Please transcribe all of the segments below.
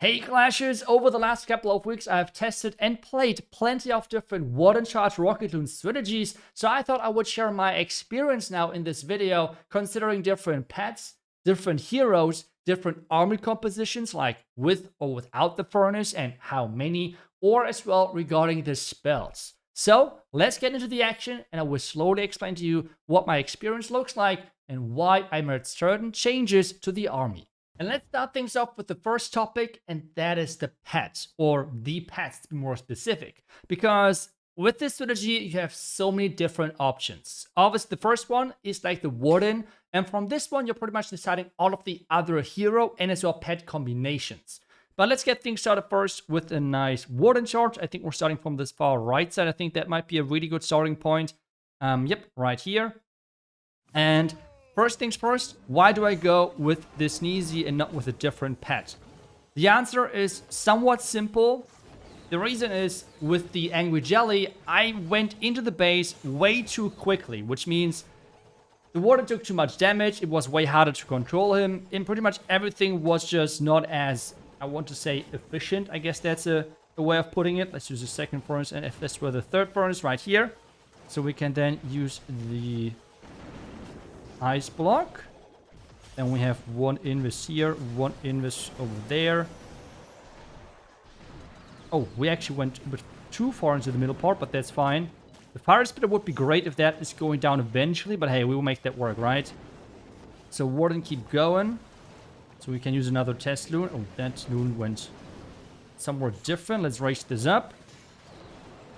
Hey Clashers, over the last couple of weeks I have tested and played plenty of different Warden charge Rocket Loon strategies, so I thought I would share my experience now in this video, considering different pets, different heroes, different army compositions like with or without the furnace and how many, or as well regarding the spells. So let's get into the action and I will slowly explain to you what my experience looks like and why I made certain changes to the army. And let's start things off with the first topic, and that is the pets, or the pets to be more specific. Because with this strategy, you have so many different options. Obviously, the first one is like the Warden, and from this one, you're pretty much deciding all of the other hero and as well pet combinations. But let's get things started first with a nice Warden charge. I think we're starting from this far right side. I think that might be a really good starting point. Yep, right here. And first things first, why do I go with this Sneezy and not with a different pet? The answer is somewhat simple. The reason is, with the Angry Jelly, I went into the base way too quickly, which means the Warden took too much damage, it was way harder to control him, and pretty much everything was just not as, I want to say, efficient. I guess that's a way of putting it. Let's use the second furnace, and if this were the third furnace right here, so we can then use the ice block. Then we have one invis here, one invis over there. Oh, we actually went a bit too far into the middle part, but that's fine. The fire spitter would be great if that is going down eventually, but hey, we will make that work, right? So Warden, keep going. So we can use another test loon. Oh, that loon went somewhere different. Let's raise this up.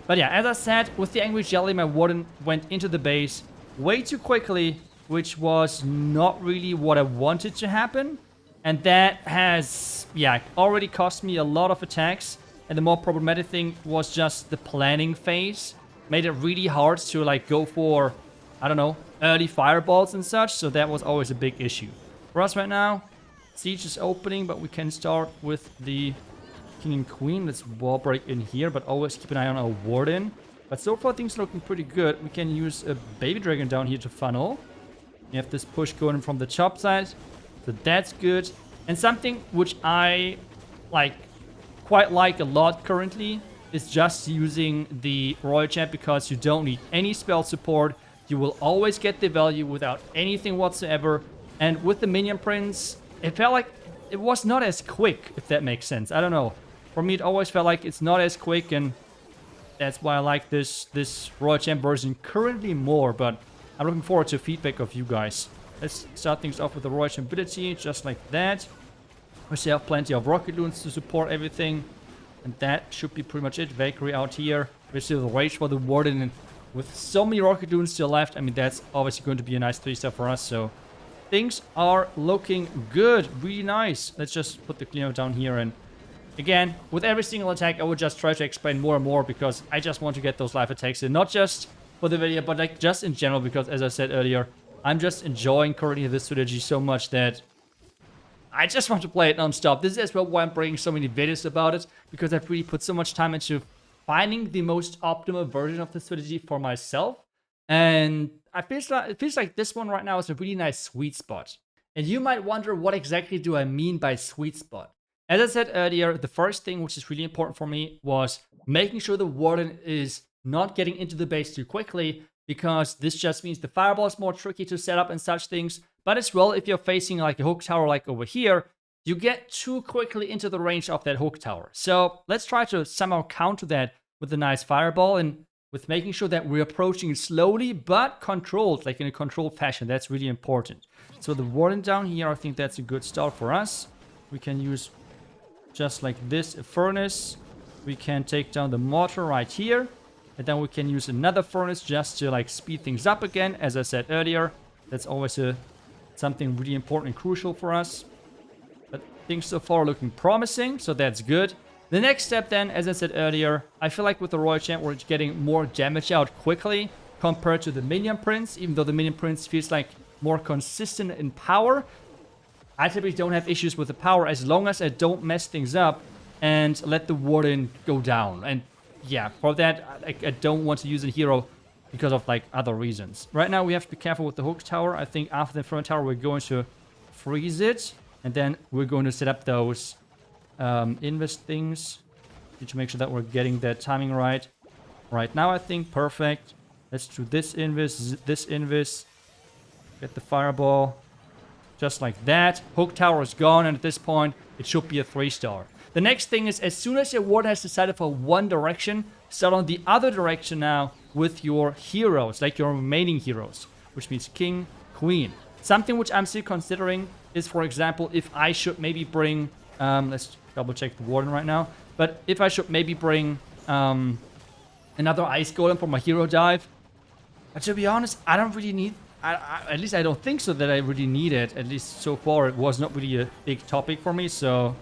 But yeah, as I said, with the Angry Jelly, my Warden went into the base way too quickly, which was not really what I wanted to happen. And that has, yeah, already cost me a lot of attacks. And the more problematic thing was just the planning phase. Made it really hard to, like, go for, I don't know, early fireballs and such. So that was always a big issue. For us right now, siege is opening, but we can start with the king and queen. Let's wall break in here, but always keep an eye on our Warden. But so far, things are looking pretty good. We can use a baby dragon down here to funnel. You have this push going from the top side, so that's good. And something which I quite like a lot currently is just using the Royal Champ, because you don't need any spell support. You will always get the value without anything whatsoever. And with the Minion Prince, it felt like it was not as quick, if that makes sense. I don't know. For me, it always felt like it's not as quick, and that's why I like this Royal Champ version currently more, but I'm looking forward to feedback of you guys. Let's start things off with the Royal Champ ability, just like that. We still have plenty of Rocket Loons to support everything. And that should be pretty much it. Valkyrie out here. We still have Rage for the Warden. And with so many Rocket Loons still left, I mean, that's obviously going to be a nice 3-star for us. So things are looking good. Really nice. Let's just put the cleaner down here. And again, with every single attack, I would just try to explain more and more, because I just want to get those live attacks in. Not just for the video, but like just in general, because as I said earlier, I'm just enjoying currently this strategy so much that I just want to play it non-stop. This is as well why I'm bringing so many videos about it, because I've really put so much time into finding the most optimal version of the strategy for myself. And it feels like this one right now is a really nice sweet spot. And you might wonder, what exactly do I mean by sweet spot? As I said earlier, the first thing which is really important for me was making sure the Warden is not getting into the base too quickly, because this just means the fireball is more tricky to set up and such things. But as well, if you're facing like a hook tower like over here, you get too quickly into the range of that hook tower. So let's try to somehow counter that with a nice fireball, and with making sure that we're approaching slowly but controlled, like in a controlled fashion. That's really important. So the Warden down here, I think that's a good start for us. We can use, just like this, a furnace. We can take down the mortar right here. And then we can use another furnace just to like speed things up again. As I said earlier, that's always something really important and crucial for us. But things so far are looking promising, so that's good. The next step then, as I said earlier, I feel like with the Royal Champ, we're getting more damage out quickly compared to the Minion Prince. Even though the Minion Prince feels like more consistent in power, I typically don't have issues with the power as long as I don't mess things up and let the Warden go down. And yeah, for that, I don't want to use a hero because of like other reasons. Right now, we have to be careful with the hook tower. I think after the front tower, we're going to freeze it. And then we're going to set up those invest things. Need to make sure that we're getting that timing right. Right now, I think. Perfect. Let's do this invest, this invest. Get the fireball. Just like that. Hook tower is gone, and at this point, it should be a 3-star. The next thing is, as soon as your warden has decided for one direction, start on the other direction now with your heroes, like your remaining heroes, which means king, queen. Something which I'm still considering is, for example, if I should maybe bring, let's double check the warden right now, but if I should maybe bring another ice golem for my hero dive. But to be honest, I don't really need, at least I don't think so that I really need it. At least so far, it was not really a big topic for me, so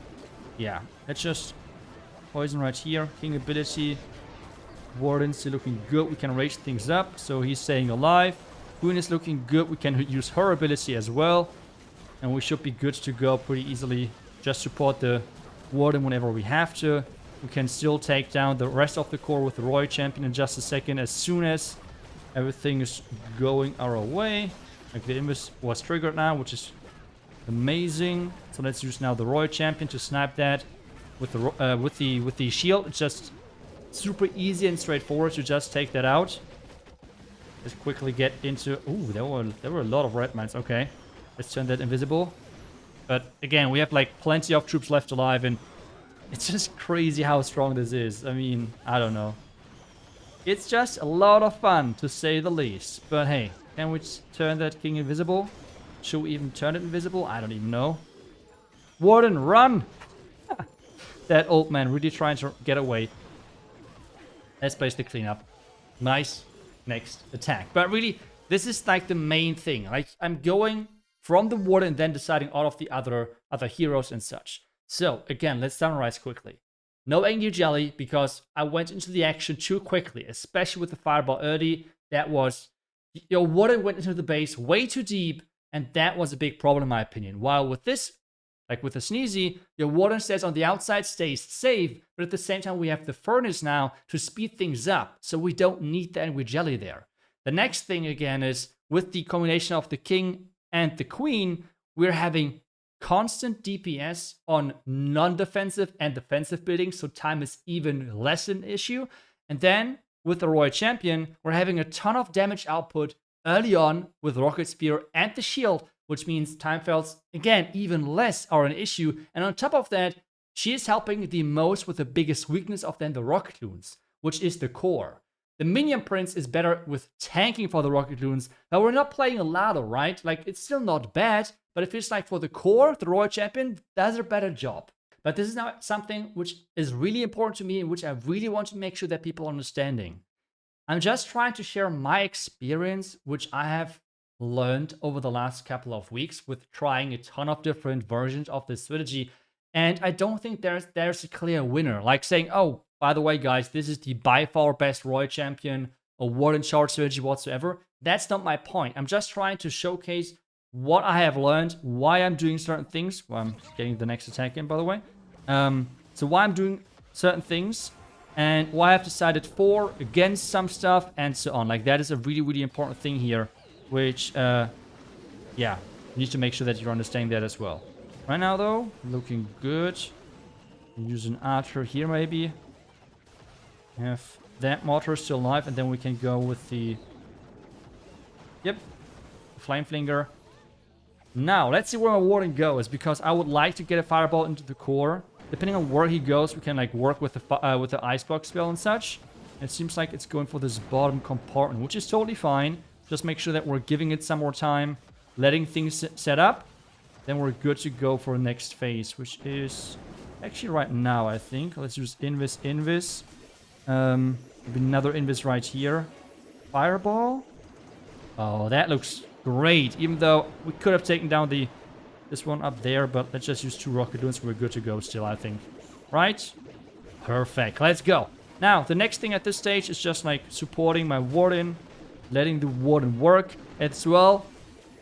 yeah. Let's just poison right here, king ability. Warden still looking good. We can raise things up, so he's staying alive. Queen is looking good. We can use her ability as well. And we should be good to go pretty easily. Just support the Warden whenever we have to. We can still take down the rest of the core with the Royal Champion in just a second, as soon as everything is going our way. Like the invis was triggered now, which is amazing. So let's use now the Royal Champion to snipe that with the shield. It's just super easy and straightforward to just take that out. Just quickly get into... Ooh, there were a lot of red mines. Okay, let's turn that invisible. But again, we have like plenty of troops left alive, and it's just crazy how strong this is. I mean, I don't know. It's just a lot of fun, to say the least. But hey, can we turn that king invisible? Should we even turn it invisible? I don't even know. Warden, run! That old man really trying to get away. Let's place the cleanup. Nice. Next attack. But really, this is like the main thing. Like, I'm going from the Warden and then deciding all of the other heroes and such. So, again, let's summarize quickly. No Angry Jelly, because I went into the action too quickly, especially with the fireball early. That was... Your Warden went into the base way too deep, and that was a big problem in my opinion. While with this, like with the Sneezy, your Warden stays on the outside, stays safe, but at the same time we have the Furnace now to speed things up, so we don't need the Angry Jelly there. The next thing again is, with the combination of the King and the Queen, we're having constant DPS on non-defensive and defensive buildings, so time is even less an issue. And then, with the Royal Champion, we're having a ton of damage output early on with Rocket Spear and the Shield, which means time fails, again, even less are an issue. And on top of that, she is helping the most with the biggest weakness of then the Rocket Loons, which is the core. The Minion Prince is better with tanking for the Rocket Loons, but we're not playing a ladder, right? Like, it's still not bad, but it feels like for the core, the Royal Champion does a better job. But this is now something which is really important to me and which I really want to make sure that people are understanding. I'm just trying to share my experience, which I have learned over the last couple of weeks with trying a ton of different versions of this strategy. And I don't think there's a clear winner. Like saying, oh, by the way, guys, this is the by far best Royal Champion or Warden Charge strategy whatsoever. That's not my point. I'm just trying to showcase what I have learned, why I'm doing certain things. Well, I'm getting the next attack in, by the way. So why I'm doing certain things, and why I've decided for, against some stuff, and so on. Like, that is a really, really important thing here, which, yeah, you need to make sure that you're understanding that as well. Right now, though, looking good. Use an archer here, maybe. Have that mortar still alive, and then we can go with the... Yep, Flame Flinger. Now, let's see where my Warden goes, because I would like to get a Fireball into the core. Depending on where he goes, we can like work with the Icebox spell and such. It seems like it's going for this bottom compartment, which is totally fine. Just make sure that we're giving it some more time, letting things set up. Then we're good to go for the next phase, which is actually right now, I think. Let's use Invis. Another Invis right here. Fireball. Oh, that looks great. Even though we could have taken down this one up there, but let's just use 2 Rocket Loons. We're good to go still, I think. Right? Perfect. Let's go. Now, the next thing at this stage is just like supporting my Warden, letting the Warden work as well.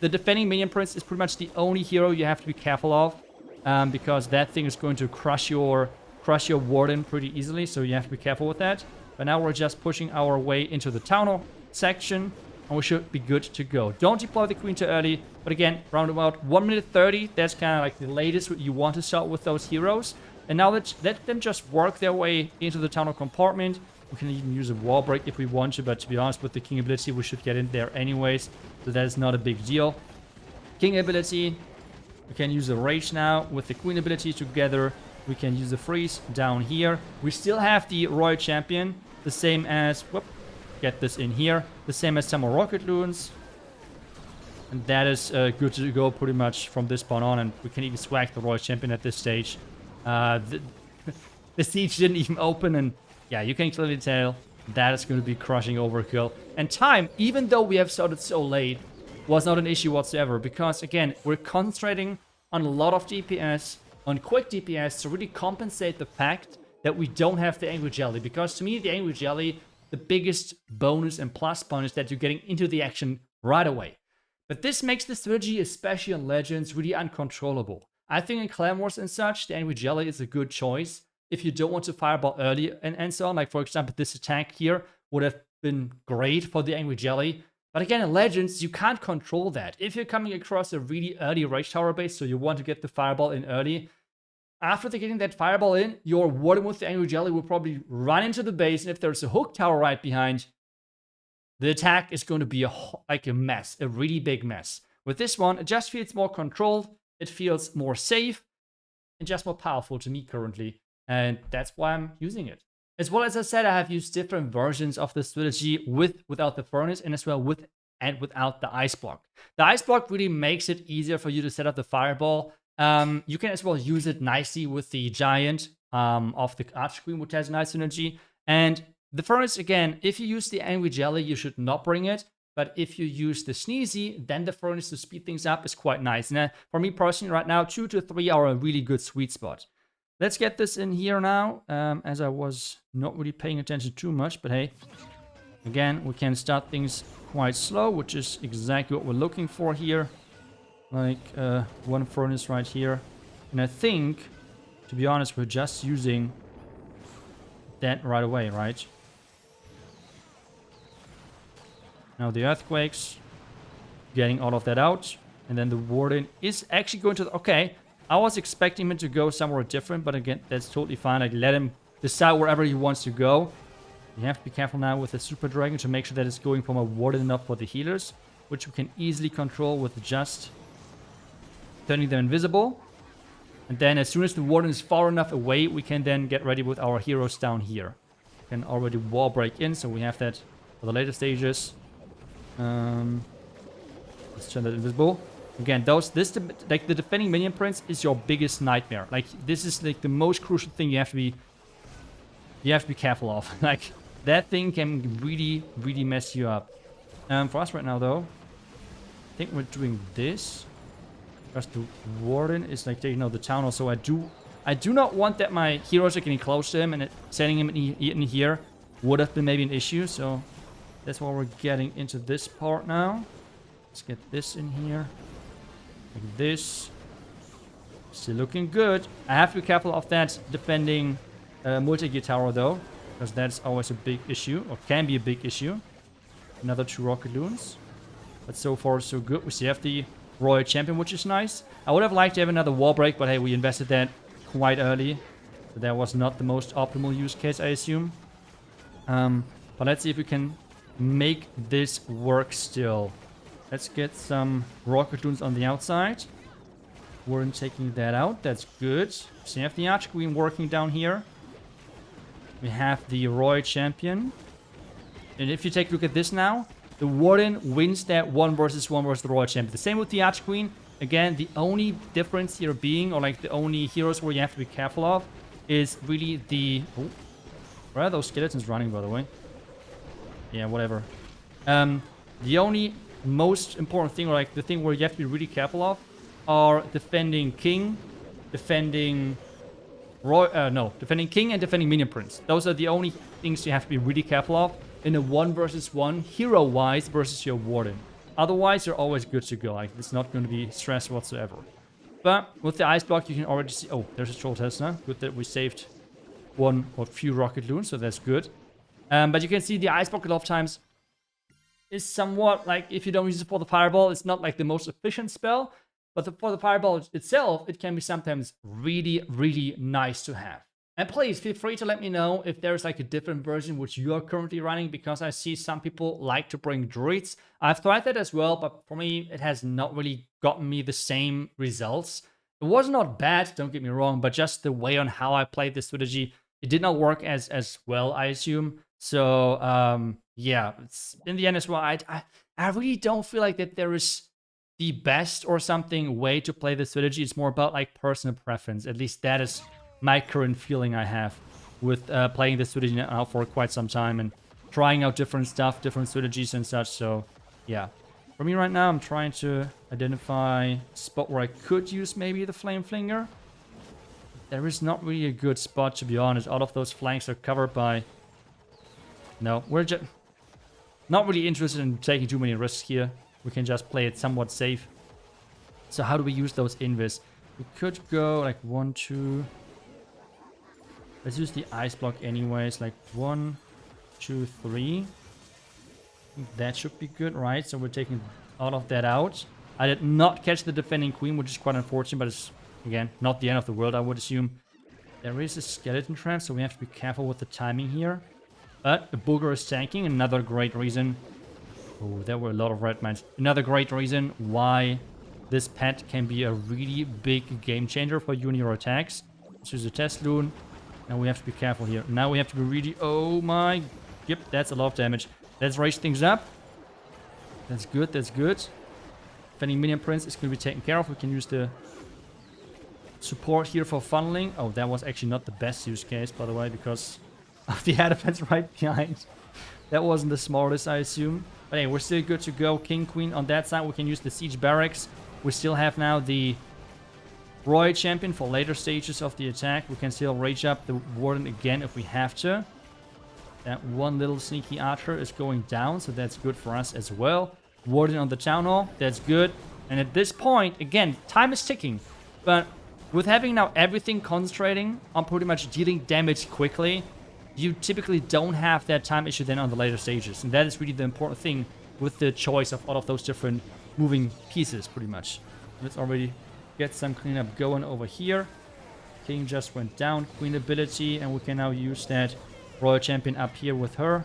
The defending Minion Prince is pretty much the only hero you have to be careful of, because that thing is going to crush your Warden pretty easily, so you have to be careful with that. But now we're just pushing our way into the Town Hall section, and we should be good to go. Don't deploy the Queen too early, but again, round about 1 minute 30, that's kind of like the latest you want to start with those heroes. And now let's let them just work their way into the tunnel compartment. We can even use a wall break if we want to, but to be honest, with the king ability, we should get in there anyways. So that is not a big deal. King ability, we can use the rage now with the queen ability together. We can use the freeze down here. We still have the royal champion, the same as, whoop, get this in here, the same as some more rocket loons. And that is good to go pretty much from this point on, and we can even swag the royal champion at this stage. The siege didn't even open, and yeah, you can clearly tell that is going to be crushing overkill. And time, even though we have started so late, was not an issue whatsoever, because again, we're concentrating on a lot of DPS, on quick DPS, to really compensate the fact that we don't have the Angry Jelly. Because to me, the Angry Jelly, the biggest bonus and plus point is that you're getting into the action right away. But this makes the strategy, especially on Legends, really uncontrollable. I think in Clan Wars and such, the Angry Jelly is a good choice if you don't want to fireball early and so on. Like, for example, this attack here would have been great for the Angry Jelly. But again, in Legends, you can't control that. If you're coming across a really early Rage Tower base, so you want to get the fireball in early, after they're getting that fireball in, your Warden with the Angry Jelly will probably run into the base, and if there's a hook tower right behind, the attack is going to be like a mess, a really big mess. With this one, it just feels more controlled, it feels more safe, and just more powerful to me currently. And that's why I'm using it. As well, as I said, I have used different versions of the strategy without the furnace, and as well with and without the ice block. The ice block really makes it easier for you to set up the fireball. You can as well use it nicely with the giant of the Archqueen, which has nice synergy. And the furnace, again, if you use the Angry Jelly, you should not bring it. But if you use the Sneezy, then the furnace to speed things up is quite nice. And for me personally right now, 2 to 3 are a really good sweet spot. Let's get this in here now, as I was not really paying attention too much. But hey, again, we can start things quite slow, which is exactly what we're looking for here. Like one furnace right here. And I think, to be honest, we're just using that right away, right? Now the earthquakes, getting all of that out. And then the Warden is actually going to... Okay, I was expecting him to go somewhere different, but again, that's totally fine. Like, let him decide wherever he wants to go. You have to be careful now with the Super Dragon to make sure that it's going from a Warden enough for the healers, which we can easily control with just turning them invisible. And then as soon as the Warden is far enough away, we can then get ready with our heroes down here. We can already wall break in, so we have that for the later stages. Let's turn that invisible. Again, like the defending minion prince is your biggest nightmare. Like, this is like the most crucial thing you have to be careful of. Like, that thing can really, really mess you up. For us right now, though, I think we're doing this. Because the Warden is like taking out the town. Also, I do not want that my heroes are getting close to him, and sending him in here would have been maybe an issue. So that's why we're getting into this part now. Let's get this in here. Like this. Still looking good. I have to be careful of that defending multi-gear tower though, because that's always a big issue, or can be a big issue. Another 2 rocket loons. But so far so good. We still have the Royal Champion, which is nice. I would have liked to have another wall break, but hey, we invested that quite early. So that was not the most optimal use case, I assume. But let's see if we can make this work still. Let's get some rocket loons on the outside. Warden taking that out. That's good. So you have the Archqueen working down here. We have the Royal Champion. And if you take a look at this now, the Warden wins that 1 versus 1 versus the Royal Champion. The same with the Archqueen. Again, the only difference here being, or like the only heroes where you have to be careful of, is really the... Oh, where are those skeletons running, by the way? Yeah, whatever. The only most important thing, or like the thing where you have to be really careful of, are defending King, defending King and defending Minion Prince. Those are the only things you have to be really careful of in a 1 versus 1 hero-wise versus your Warden. Otherwise, you're always good to go. Like, it's not going to be stress whatsoever. But with the ice block, you can already see... Oh, there's a troll Tesla. Good that we saved one or few rocket loons, so that's good. But you can see the ice block a lot of times is somewhat like, if you don't use it for the fireball, it's not like the most efficient spell. But for the fireball itself, it can be sometimes really, really nice to have. And please feel free to let me know if there's like a different version which you're currently running, because I see some people like to bring druids. I've tried that as well, but for me, it has not really gotten me the same results. It was not bad, don't get me wrong, but just the way on how I played this strategy, it did not work as well, I assume. So, yeah, it's, in the end as well, I really don't feel like that there is the best or something way to play this strategy. It's more about like personal preference. At least that is my current feeling I have with playing this strategy now for quite some time and trying out different stuff, different strategies and such. So yeah, for me right now, I'm trying to identify a spot where I could use maybe the Flame Flinger. There is not really a good spot, to be honest. All of those flanks are covered by... No, we're just not really interested in taking too many risks here. We can just play it somewhat safe. So how do we use those invis? We could go like 1, 2... Let's use the ice block anyways, like 1, 2, 3. I think that should be good, right? So we're taking all of that out. I did not catch the defending queen, which is quite unfortunate, but it's, again, not the end of the world, I would assume. There is a skeleton trap, so we have to be careful with the timing here. But the booger is tanking, another great reason. Oh, there were a lot of red mines. Another great reason why this pet can be a really big game changer for you and your attacks. Let's use a test loon. And we have to be careful here. Now we have to be really... Oh my... Yep, that's a lot of damage. Let's raise things up. That's good, that's good. Defending minion prince is going to be taken care of. We can use the support here for funneling. Oh, that was actually not the best use case, by the way, because of the air defense right behind. That wasn't the smartest, I assume. But hey, we're still good to go. King, queen on that side. We can use the siege barracks. We still have now the Royal Champion for later stages of the attack. We can still rage up the Warden again if we have to. That one little sneaky archer is going down, so that's good for us as well. Warden on the Town Hall, that's good. And at this point, again, time is ticking. But with having now everything concentrating on pretty much dealing damage quickly, you typically don't have that time issue then on the later stages. And that is really the important thing with the choice of all of those different moving pieces, pretty much. Let's already get some cleanup going over here. King just went down, queen ability, and we can now use that Royal Champion up here with her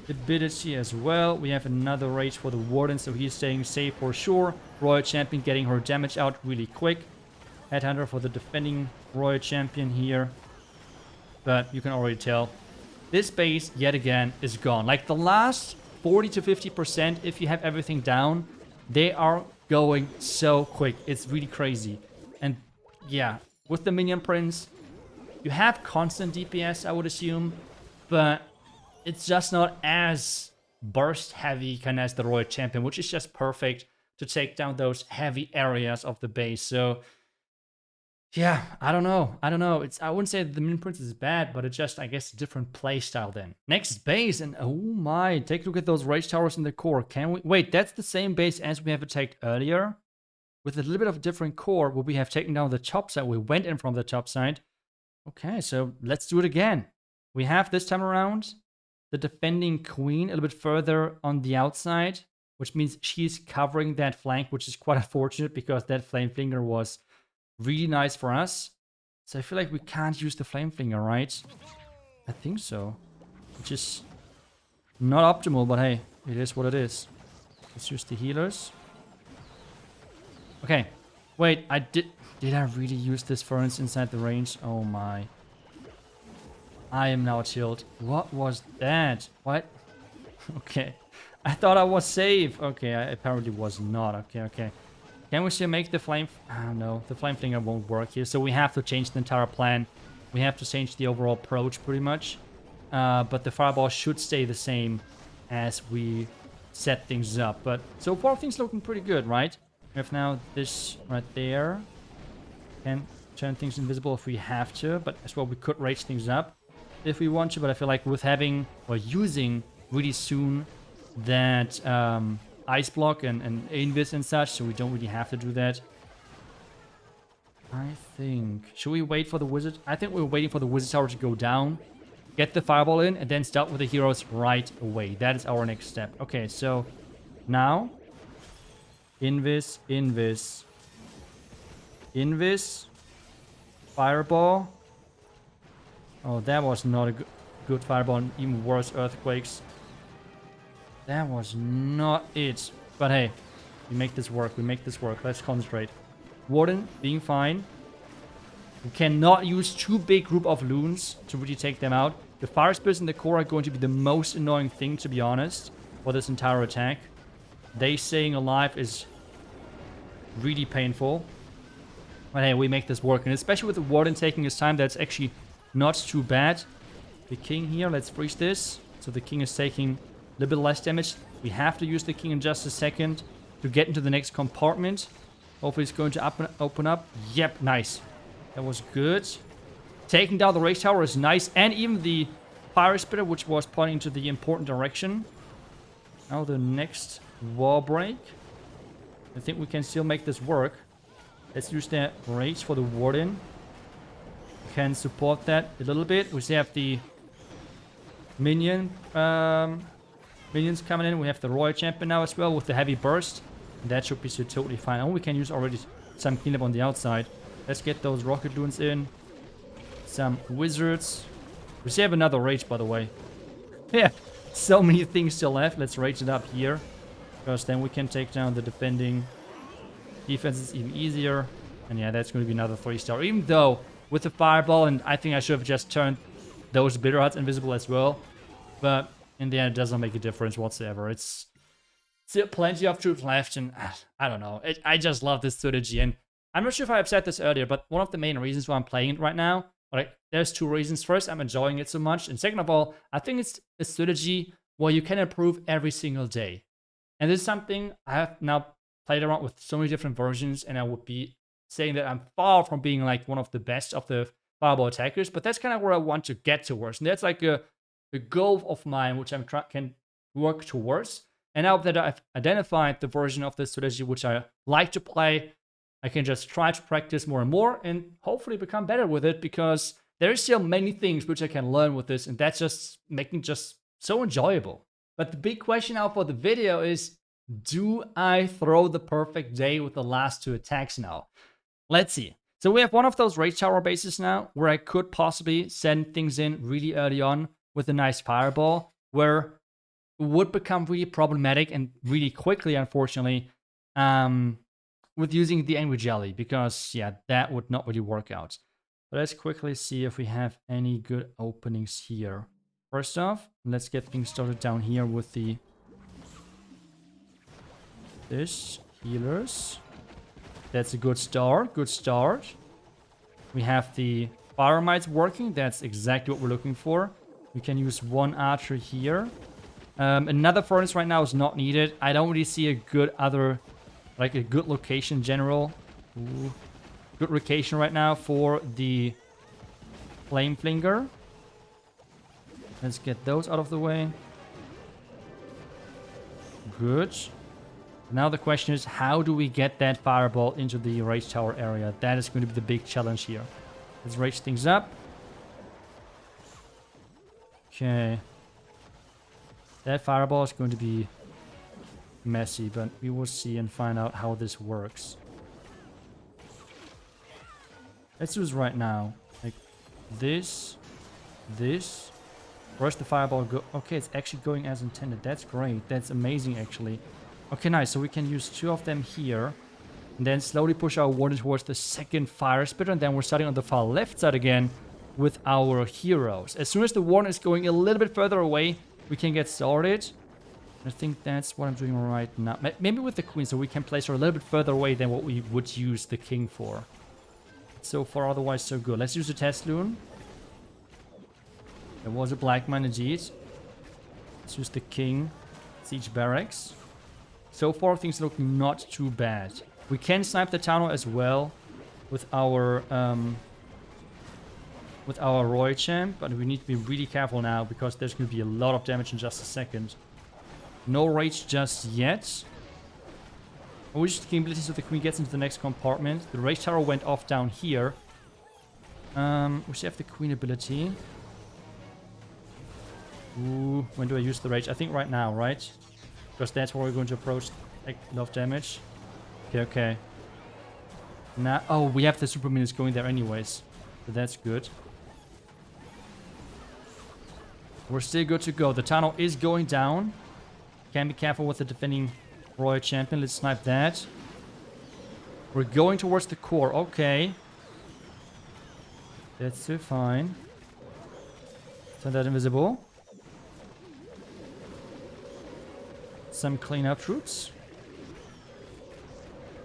ability as well. We have another rage for the Warden, so he's staying safe for sure. Royal Champion getting her damage out really quick. Headhunter for the defending Royal Champion here. But you can already tell this base yet again is gone. Like the last 40 to 50%, if you have everything down, they are going so quick. It's really crazy. And yeah, with the minion prince, you have constant DPS, I would assume, but it's just not as burst heavy kind of as the Royal Champion, which is just perfect to take down those heavy areas of the base. So yeah, I don't know. I wouldn't say the minion prince is bad, but it's just, I guess, a different play style then. Next base, and oh my, take a look at those rage towers in the core. Can we... Wait, that's the same base as we have attacked earlier? With a little bit of a different core, where we have taken down the top side. We went in from the top side. Okay, so let's do it again. We have this time around the defending queen a little bit further on the outside, which means she's covering that flank, which is quite unfortunate because that flame flinger was really nice for us. So I feel like we can't use the flame flinger, right? I think so. Which is not optimal, but hey, it is what it is. Let's use the healers. Okay. Wait, did I really use this furnace inside the range? Oh my. I am now chilled. What was that? What? Okay. I thought I was safe. Okay, I apparently was not. Okay. Can we still make the flame... Oh, no, the flame flinger won't work here. So we have to change the entire plan. We have to change the overall approach pretty much. But the fireball should stay the same as we set things up. But so far things looking pretty good, right? We have now this right there. Can turn things invisible if we have to. But as well, we could rage things up if we want to. But I feel like with having or using really soon that... ice block and invis and such, so we don't really have to do that. I think... Should we wait for the wizard? I think we're waiting for the wizard tower to go down, get the fireball in, and then start with the heroes right away. That is our next step. Okay, so now Invis, invis. Invis. Fireball. Oh, that was not a good fireball. And even worse, earthquakes. That was not it. But hey, we make this work. We make this work. Let's concentrate. Warden being fine. We cannot use too big group of loons to really take them out. The fire spirits in the core are going to be the most annoying thing, to be honest, for this entire attack. They staying alive is really painful. But hey, we make this work. And especially with the Warden taking his time, that's actually not too bad. The king here, let's freeze this. So the king is taking a little bit less damage. We have to use the king in just a second to get into the next compartment. Hopefully it's going to open up. Yep, nice. That was good. Taking down the race tower is nice. And even the fire spitter, which was pointing to the important direction. Now the next wall break. I think we can still make this work. Let's use that race for the Warden. Can support that a little bit. We still have the minions coming in. We have the Royal Champion now as well with the heavy burst. That should be totally fine. And we can use already some cleanup on the outside. Let's get those rocket loons in. Some wizards. We still have another rage, by the way. Yeah, so many things still left. Let's rage it up here. Because then we can take down the defending. Defense is even easier. And yeah, that's going to be another 3-star. Even though with the fireball, and I think I should have just turned those bitter hearts invisible as well. But in the end, it doesn't make a difference whatsoever. It's still plenty of troops left. And I don't know. I just love this strategy. And I'm not sure if I've said this earlier, but one of the main reasons why I'm playing it right now, like, there's two reasons. First, I'm enjoying it so much. And second of all, I think it's a strategy where you can improve every single day. And this is something I have now played around with so many different versions, and I would be saying that I'm far from being like one of the best of the fireball attackers, but that's kind of where I want to get towards. And that's like a goal of mine, which I'm can work towards. And now that I've identified the version of this strategy which I like to play, I can just try to practice more and more and hopefully become better with it, because there is still many things which I can learn with this, and that's just making just so enjoyable. But the big question now for the video is, do I throw the perfect day with the last two attacks now? Let's see. So we have one of those rage tower bases now where I could possibly send things in really early on with a nice fireball, where it would become really problematic and really quickly, unfortunately, with using the Angry Jelly, because yeah, that would not really work out. But let's quickly see if we have any good openings here. First off, let's get things started down here with the healers. That's a good start. Good start. We have the fire mites working. That's exactly what we're looking for. We can use one archer here. Another furnace right now is not needed. I don't really see a good a good location in general. Ooh. Good location right now for the flame flinger. Let's get those out of the way. Good. Now the question is, how do we get that fireball into the rage tower area? That is going to be the big challenge here. Let's rage things up. Okay. That fireball is going to be messy, but we will see and find out how this works. Let's do this right now. Like this. Where's the fireball go? Okay, it's actually going as intended. That's great. That's amazing, actually. Okay, nice. So we can use two of them here. And then slowly push our Warden towards the second fire spitter. And then we're starting on the far left side again with our heroes. As soon as the Warden is going a little bit further away, we can get started. I think that's what I'm doing right now. Maybe with the queen, so we can place her a little bit further away than what we would use the king for. So far, otherwise, so good. Let's use the test loon. There was a black mine indeed. Let's use the king. Siege barracks. So far, things look not too bad. We can snipe the town hall as well with our Roy Champ, but we need to be really careful now because there's going to be a lot of damage in just a second. No rage just yet. We just gain ability so the queen gets into the next compartment. The rage tower went off down here. We still have the queen ability. Ooh, when do I use the rage? I think right now, right? Because that's where we're going to approach like a lot of damage. Okay, okay. Now, oh, we have the super minions going there anyways. So that's good. We're still good to go. The tunnel is going down. Can be careful with the defending royal champion. Let's snipe that. We're going towards the core. Okay. That's still fine. Turn that invisible. Some cleanup troops.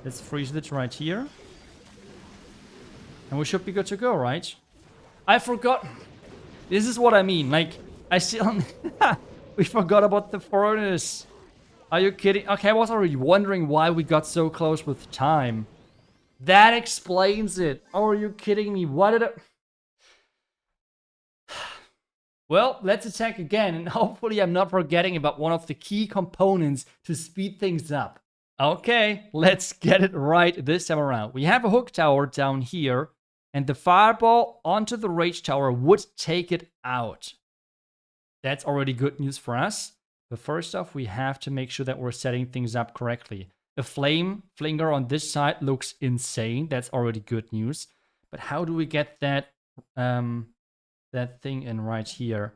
Let's freeze it right here. And we should be good to go, right? I forgot. This is what I mean. Like, I still... we forgot about the furnace. Are you kidding? Okay, I was already wondering why we got so close with time. That explains it. Oh, are you kidding me? What did I... Well, let's attack again, and hopefully I'm not forgetting about one of the key components to speed things up. Okay, let's get it right this time around. We have a hook tower down here, and the fireball onto the rage tower would take it out. That's already good news for us. But first off, we have to make sure that we're setting things up correctly. A flame flinger on this side looks insane. That's already good news. But how do we get that that thing in right here?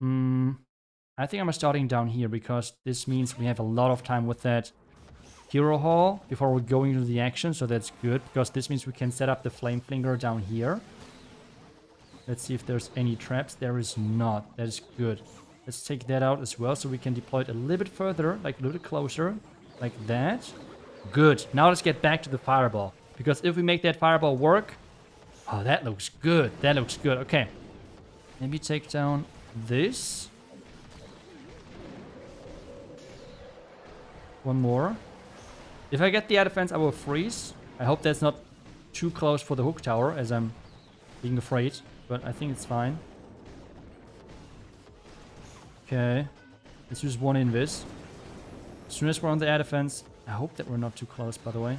I think I'm starting down here because this means we have a lot of time with that hero hall before we're going into the action. So that's good because this means we can set up the flame flinger down here. Let's see if there's any traps. There is not. That is good. Let's take that out as well so we can deploy it a little bit further, like a little bit closer, like that. Good. Now let's get back to the fireball. Because if we make that fireball work... Oh, that looks good. That looks good. Okay. Maybe take down this. One more. If I get the air defense, I will freeze. I hope that's not too close for the hook tower, as I'm being afraid. But I think it's fine. Okay. Let's use one invis. As soon as we're on the air defense, I hope that we're not too close, by the way.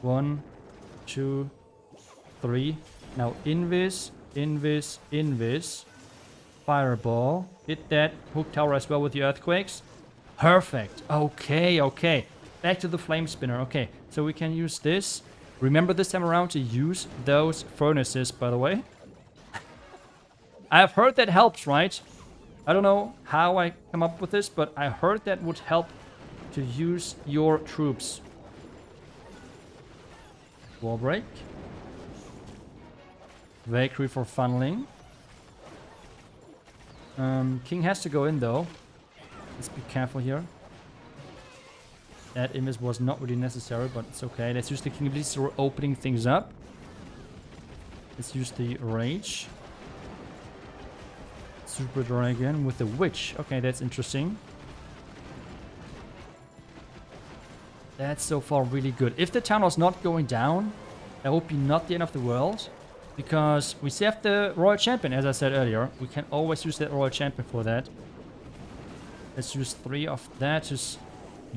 1, 2, 3. Now invis, invis, invis. Fireball. Hit that hook tower as well with the earthquakes. Perfect. Okay, okay. Back to the flame spinner. Okay, so we can use this. Remember this time around to use those furnaces, by the way. I have heard that helps, right? I don't know how I come up with this, but I heard that would help to use your troops. Wall break. Valkyrie for funneling. King has to go in, though. Let's be careful here. That invis was not really necessary, but it's okay. Let's use the King ability so we're opening things up. Let's use the Rage. Super Dragon with the Witch. Okay, that's interesting. That's so far really good. If the town was not going down, that would be not the end of the world. Because we still have the Royal Champion, as I said earlier. We can always use that Royal Champion for that. Let's use 3 of that to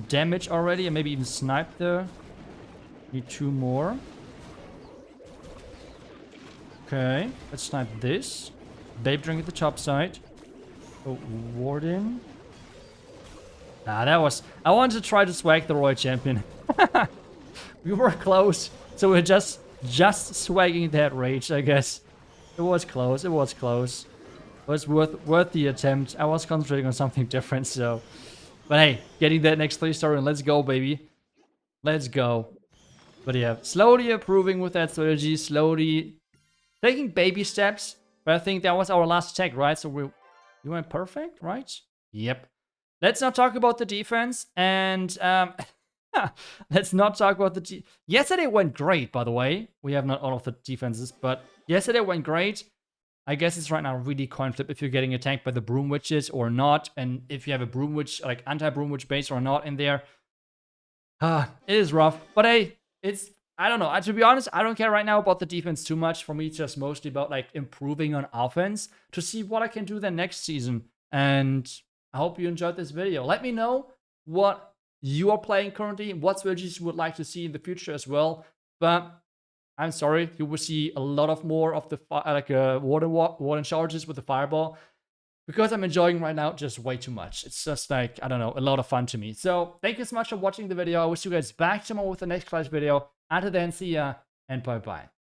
damage already and maybe even snipe the... Need 2 more. Okay, let's snipe this. Babe drink at the top side. Oh, Warden. Ah, that was... I wanted to try to swag the Royal Champion. We were close, so we're just swagging that rage, I guess. It was close, it was close. It was worth the attempt. I was concentrating on something different, so... But hey, getting that next 3-star and let's go, baby. Let's go. But yeah, slowly improving with that strategy, slowly taking baby steps. But I think that was our last attack, right? So we went perfect, right? Yep. Let's not talk about the defense. And let's not talk about the... Yesterday went great, by the way. We have not all of the defenses, but yesterday went great. I guess it's right now really coin flip if you're getting attacked by the Broom Witches or not. And if you have a Broom Witch, like anti-Broom Witch base or not in there. It is rough. But hey, it's... I don't know. To be honest, I don't care right now about the defense too much. For me, it's just mostly about like improving on offense to see what I can do then next season. And I hope you enjoyed this video. Let me know what you are playing currently, what strategies you would like to see in the future as well. But I'm sorry, you will see a lot of more of the Warden charges with the fireball. because I'm enjoying right now just way too much. It's just like, I don't know, a lot of fun to me. So thank you so much for watching the video. I wish you guys back tomorrow with the next Clash video. Until then, see ya and bye-bye.